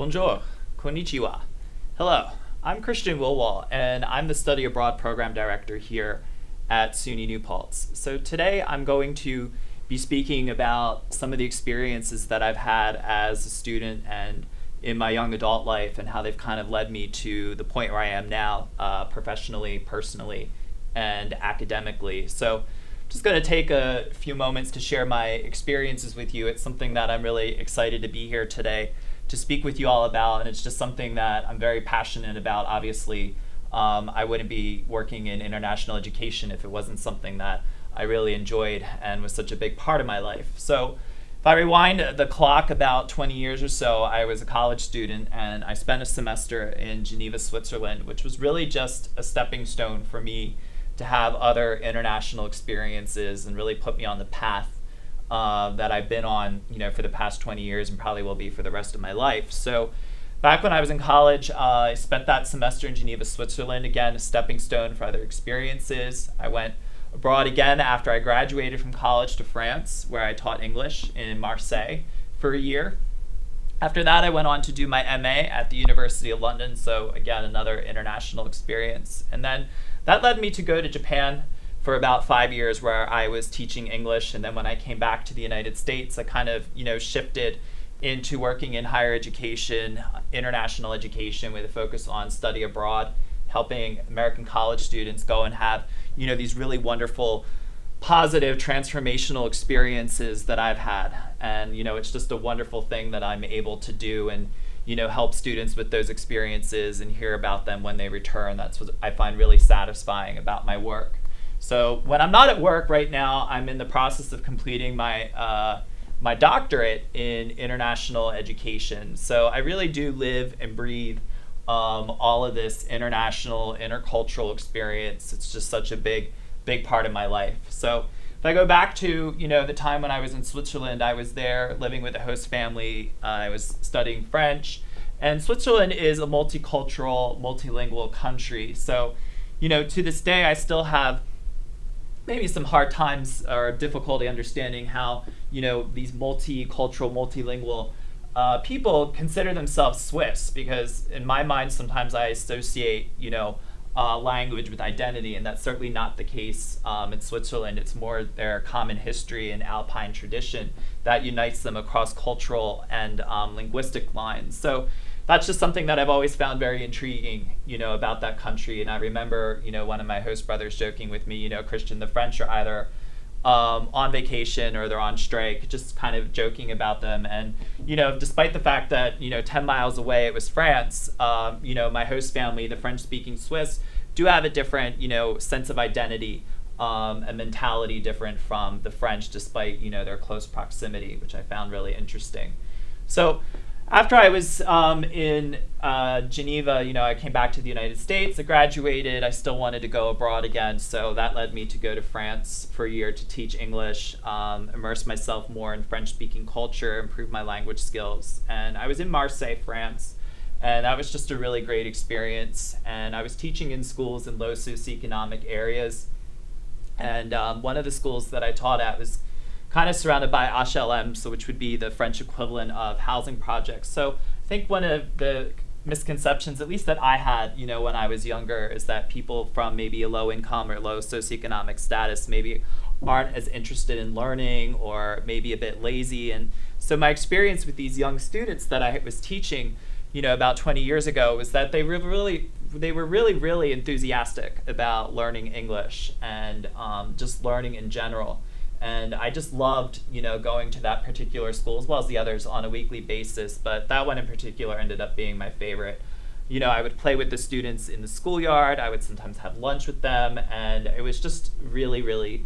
Bonjour, konnichiwa. Hello, I'm Christian Wilwohl, and I'm the Study Abroad Program Director here at SUNY New Paltz. So today I'm going to be speaking about some of the experiences that I've had as a student and in my young adult life and how they've kind of led me to the point where I am now, professionally, personally, and academically. So just going to take a few moments to share my experiences with you. It's something that I'm really excited to be here today to speak with you all about, and it's just something that I'm very passionate about. Obviously, I wouldn't be working in international education if it wasn't something that I really enjoyed and was such a big part of my life. So if I rewind the clock about 20 years or so, I was a college student and I spent a semester in Geneva, Switzerland, which was really just a stepping stone for me to have other international experiences and really put me on the path that I've been on, for the past 20 years and probably will be for the rest of my life. So back when I was in college, I spent that semester in Geneva, Switzerland, again, a stepping stone for other experiences. I went abroad again after I graduated from college to France, where I taught English in Marseille for a year. After that, I went on to do my MA at the University of London, so again, another international experience. And then that led me to go to Japan for about 5 years, where I was teaching English. And then when I came back to the United States, I kind of, shifted into working in higher education, international education, with a focus on study abroad, helping American college students go and have, these really wonderful, positive, transformational experiences that I've had. And, it's just a wonderful thing that I'm able to do and, help students with those experiences and hear about them when they return. That's what I find really satisfying about my work. So when I'm not at work right now, I'm in the process of completing my my doctorate in international education. So I really do live and breathe all of this international, intercultural experience. It's just such a big part of my life. So if I go back to, the time when I was in Switzerland, I was there living with a host family. I was studying French. And Switzerland is a multicultural, multilingual country. So, to this day, I still have maybe some hard times or difficulty understanding how, these multicultural, multilingual people consider themselves Swiss, because in my mind, sometimes I associate, language with identity, and that's certainly not the case in Switzerland. It's more their common history and Alpine tradition that unites them across cultural and linguistic lines. So that's just something that I've always found very intriguing, about that country. And I remember, one of my host brothers joking with me, Christian, the French are either on vacation or they're on strike, just kind of joking about them. And, despite the fact that, 10 miles away it was France, my host family, the French-speaking Swiss, do have a different, sense of identity and mentality different from the French, despite, their close proximity, which I found really interesting. So after I was in Geneva, I came back to the United States. I graduated. I still wanted to go abroad again, so that led me to go to France for a year to teach English, immerse myself more in French-speaking culture, improve my language skills. And I was in Marseille, France, and that was just a really great experience. And I was teaching in schools in low socioeconomic areas. And one of the schools that I taught at was kind of surrounded by HLM, so which would be the French equivalent of housing projects. So I think one of the misconceptions, at least that I had, when I was younger, is that people from maybe a low income or low socioeconomic status maybe aren't as interested in learning or maybe a bit lazy. And so my experience with these young students that I was teaching, about 20 years ago, was that they were really enthusiastic about learning English and just learning in general. And I just loved, going to that particular school, as well as the others, on a weekly basis. But that one in particular ended up being my favorite. I would play with the students in the schoolyard. I would sometimes have lunch with them. And it was just really,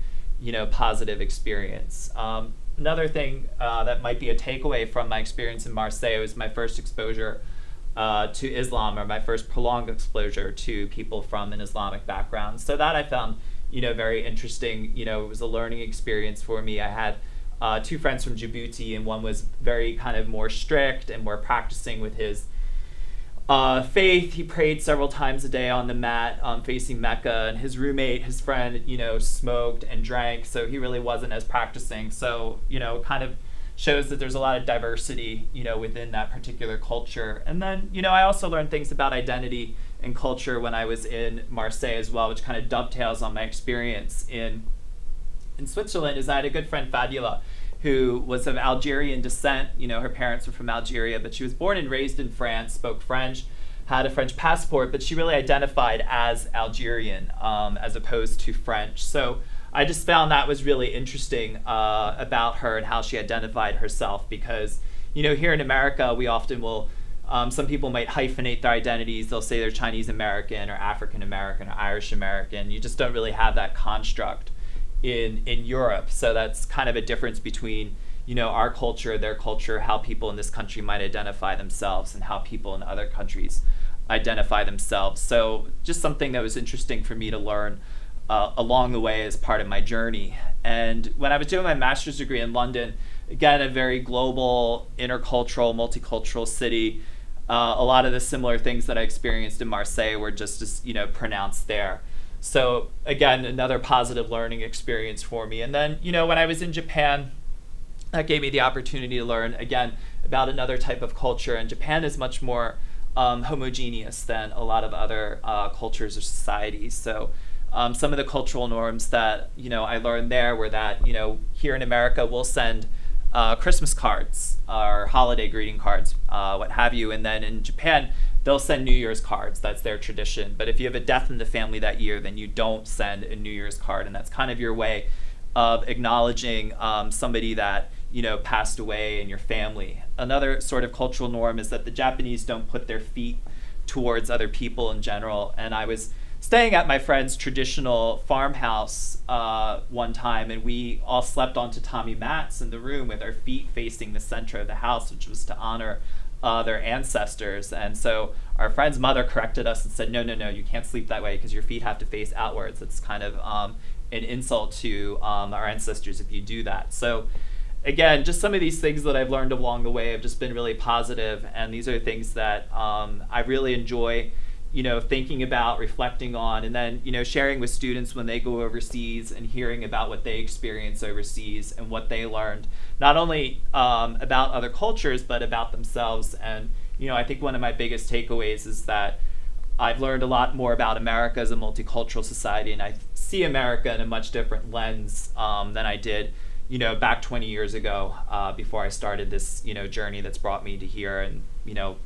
positive experience. Another thing that might be a takeaway from my experience in Marseille was my first exposure to Islam, or my first prolonged exposure to people from an Islamic background. So that I found very interesting. It was a learning experience for me. I had two friends from Djibouti, and one was very kind of more strict and more practicing with his faith. He prayed several times a day on the mat facing Mecca, and his roommate, his friend, smoked and drank, so he really wasn't as practicing. So, kind of shows that there's a lot of diversity, within that particular culture. And then, I also learned things about identity and culture when I was in Marseille as well, which kind of dovetails on my experience in Switzerland. Is I had a good friend, Fadila, who was of Algerian descent. Her parents were from Algeria, but she was born and raised in France, spoke French, had a French passport, but she really identified as Algerian as opposed to French. So I just found that was really interesting about her and how she identified herself, because, here in America, we often will, some people might hyphenate their identities. They'll say they're Chinese American or African American or Irish American. You just don't really have that construct in Europe. So that's kind of a difference between, our culture, their culture, how people in this country might identify themselves, and how people in other countries identify themselves. So just something that was interesting for me to learn along the way as part of my journey. And when I was doing my master's degree in London, again, a very global, intercultural, multicultural city, a lot of the similar things that I experienced in Marseille were just as, pronounced there. So again, another positive learning experience for me. And then, when I was in Japan, that gave me the opportunity to learn, again, about another type of culture. And Japan is much more homogeneous than a lot of other cultures or societies. So some of the cultural norms that, I learned there were that, here in America, we'll send Christmas cards or holiday greeting cards, what have you. And then in Japan, they'll send New Year's cards. That's their tradition. But if you have a death in the family that year, then you don't send a New Year's card. And that's kind of your way of acknowledging somebody that, passed away in your family. Another sort of cultural norm is that the Japanese don't put their feet towards other people in general. And I was staying at my friend's traditional farmhouse one time, and we all slept on tatami mats in the room with our feet facing the center of the house, which was to honor their ancestors. And so our friend's mother corrected us and said, no, you can't sleep that way because your feet have to face outwards. It's kind of an insult to our ancestors if you do that. So again, just some of these things that I've learned along the way have just been really positive, and these are things that I really enjoy thinking about, reflecting on, and then, sharing with students when they go overseas and hearing about what they experience overseas and what they learned, not only about other cultures, but about themselves. And, I think one of my biggest takeaways is that I've learned a lot more about America as a multicultural society, and I see America in a much different lens than I did, back 20 years ago, before I started this, journey that's brought me to here and,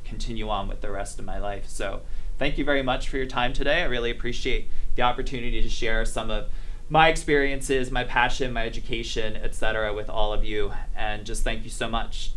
continue on with the rest of my life. So thank you very much for your time today. I really appreciate the opportunity to share some of my experiences, my passion, my education, etc. with all of you. And just thank you so much.